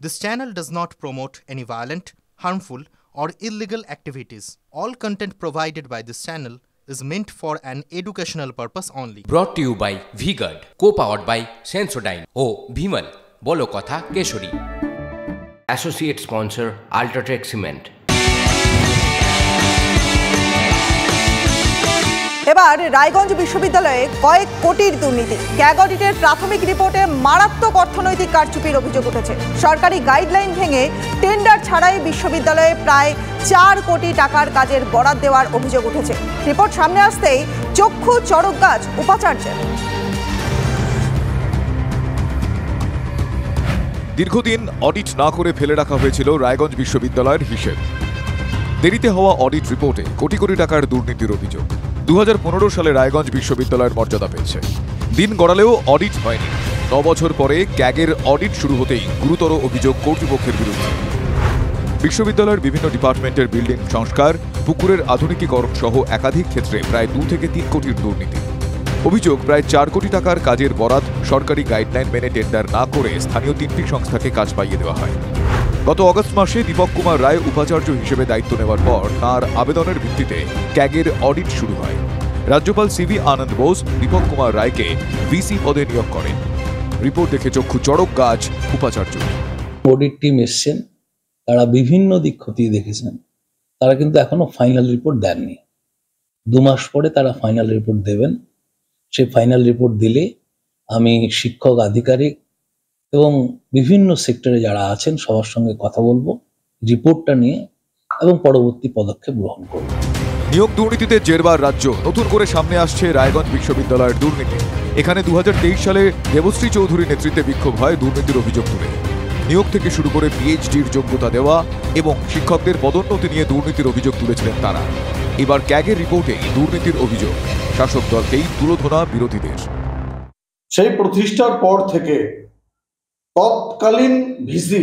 This channel does not promote any violent, harmful, or illegal activities. All content provided by this channel is meant for an educational purpose only. Brought to you by V-Guard, co-powered by Sensodyne O Bhimal, বলো কথা Keshari. Associate sponsor Ultratech Cement। এবার রায়গঞ্জ বিশ্ববিদ্যালয়ে কয়েক কোটির দুর্নীতি। CAG অডিটের প্রাথমিক রিপোর্টে মারাত্মক অর্থনৈতিক কারচুপির অভিযোগ উঠেছে। সরকারি গাইডলাইন ভেঙে টেন্ডার ছাড়াই বিশ্ববিদ্যালয়ে প্রায় 4 কোটি টাকার কাজের বরাদ দেওয়ার অভিযোগ উঠেছে। রিপোর্ট সামনে আসতেই চক্ষু চড়ক গাছ উপাচার্যের। দীর্ঘদিন অডিট না করে ফেলে রাখা হয়েছিল রায়গঞ্জ বিশ্ববিদ্যালয়ের হিসেব। দেরিতে হওয়া অডিট রিপোর্টে কোটি কোটি টাকার দুর্নীতির অভিযোগ। 2015 সালে রায়গঞ্জ বিশ্ববিদ্যালয়ের মর্যাদা পেয়েছে। দিন গড়ালেও অডিট হয়নি। 9 বছর পরে ক্যাগের অডিট শুরু হতেই গুরুতর অভিযোগ কর্তৃপক্ষের বিরুদ্ধে। বিশ্ববিদ্যালয়ের বিভিন্ন ডিপার্টমেন্টের বিল্ডিং সংস্কার, পুকুরের আধুনিকীকরণ সহ একাধিক ক্ষেত্রে প্রায় 2 থেকে 3 কোটির দুর্নীতি। অভিযোগ, প্রায় 4 কোটি টাকার কাজের বরাত সরকারি গাইডলাইন মেনে টেন্ডার না করে স্থানীয় 3টি সংস্থাকে কাজ পাইয়ে দেওয়া হয়। গত অগস্ট মাসে দীপক কুমার রায় উপাচার্য হিসেবে দায়িত্ব নেওয়ার পর তাঁর আবেদনের ভিত্তিতে ক্যাগের অডিট শুরু হয়। রাজ্যপাল সিভি আনন্দ বোস দীপক কুমার রায়কে ভিসি পদে নিয়োগ করেন। রিপোর্ট দেখে চক্ষু চড়ক গাছ উপাচার্য। অডিট টিম এসছেন, তারা বিভিন্ন দিক খতিয়ে দেখেছেন। তারা কিন্তু এখনো ফাইনাল রিপোর্ট দেননি। 2 মাস পরে তারা ফাইনাল রিপোর্ট দেবেন। সেই ফাইনাল রিপোর্ট দিলে আমি শিক্ষক, আধিকারিক এবং বিভিন্ন সেক্টরে যারা আছেন সবার সঙ্গে কথা বলবো রিপোর্টটা নিয়ে এবং পরবর্তী পদক্ষেপ গ্রহণ করব। নিয়োগ দুর্নীতিতে জেরবার রাজ্য। নতুন করে সামনে আসছে রায়গঞ্জ বিশ্ববিদ্যালয়ের দুর্নীতি। এখানে 2023 সালে দেবশ্রী চৌধুরীর নেতৃত্বে বিক্ষোভ হয় দুর্নীতির অভিযোগ তুলে। নিয়োগ থেকে শুরু করে পিএইচডির যোগ্যতা দেওয়া এবং শিক্ষকদের পদোন্নতি নিয়ে দুর্নীতির অভিযোগ তুলেছিলেন তারা। এবার ক্যাগের রিপোর্টে দুর্নীতির অভিযোগ। শাসক দলকেই তুলোধনা বিরোধীদের। সেই প্রতিষ্ঠার পর থেকে তৎকালীন ভিসি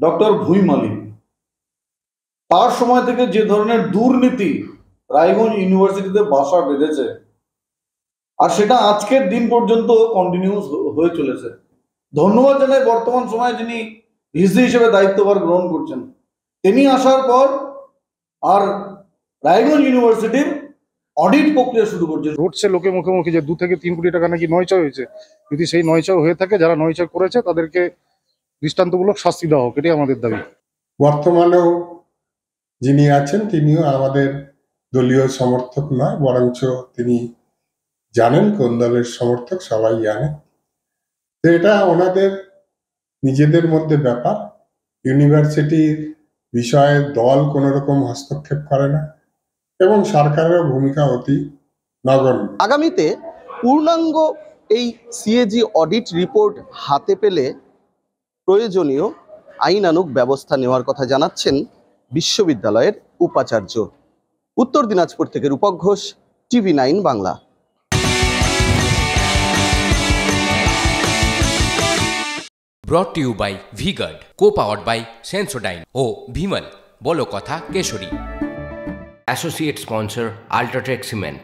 ডক্টর ভুইমালি, তার সময় থেকে যে ধরনের দুর্নীতি রায়গঞ্জ ইউনিভার্সিটিতে বাসা বেঁধেছে, আর সেটা আজকের দিন পর্যন্ত কন্টিনিউস হয়ে চলেছে। ধন্যবাদ জানাই বর্তমান সময়ে যিনি ভিসি হিসেবে দায়িত্বভার গ্রহণ করছেন। তিনি আসার পর আর রায়গঞ্জ ইউনিভার্সিটির অডিট প্রক্রিয়া শুরু করছে। ঘটছে লোকে মুখে মুখে যে 2 থেকে 3 কোটি টাকা নাকি নয়ছয় হয়েছে। যদি সেই নয়ছয় হয়ে থাকে, যারা নয়ছয় করেছে তাদেরকে দৃষ্টান্তমূলক শাস্তি দেওয়া হোক, এটাই আমাদের দাবি। বর্তমানেও যিনি আছেন তিনিও আমাদের দলীয় সমর্থক নয়, বরঞ্চ তিনি জানেন কোন দলের সমর্থক, সবাই জানে। তো এটা ওনাদের নিজেদের মধ্যে ব্যাপার। ইউনিভার্সিটির বিষয়ে দল কোনো রকম হস্তক্ষেপ করে না এবং সরকারের ভূমিকা অতি নগণ্য। আগামীতে পূর্ণাঙ্গ এই সিএজি অডিট রিপোর্ট হাতে পেলে প্রয়োজনীয় আইনানুগ ব্যবস্থা নেওয়ার কথা জানাচ্ছেন বিশ্ববিদ্যালয়ের উপাচার্য। উত্তর দিনাজপুর থেকে রূপক Ghosh, TV9 Bangla. Brought to you by V-Guard, co-powered by Sensodyne O Bhimal, বলো কথা Keshari. Associate sponsor Ultratech Cement।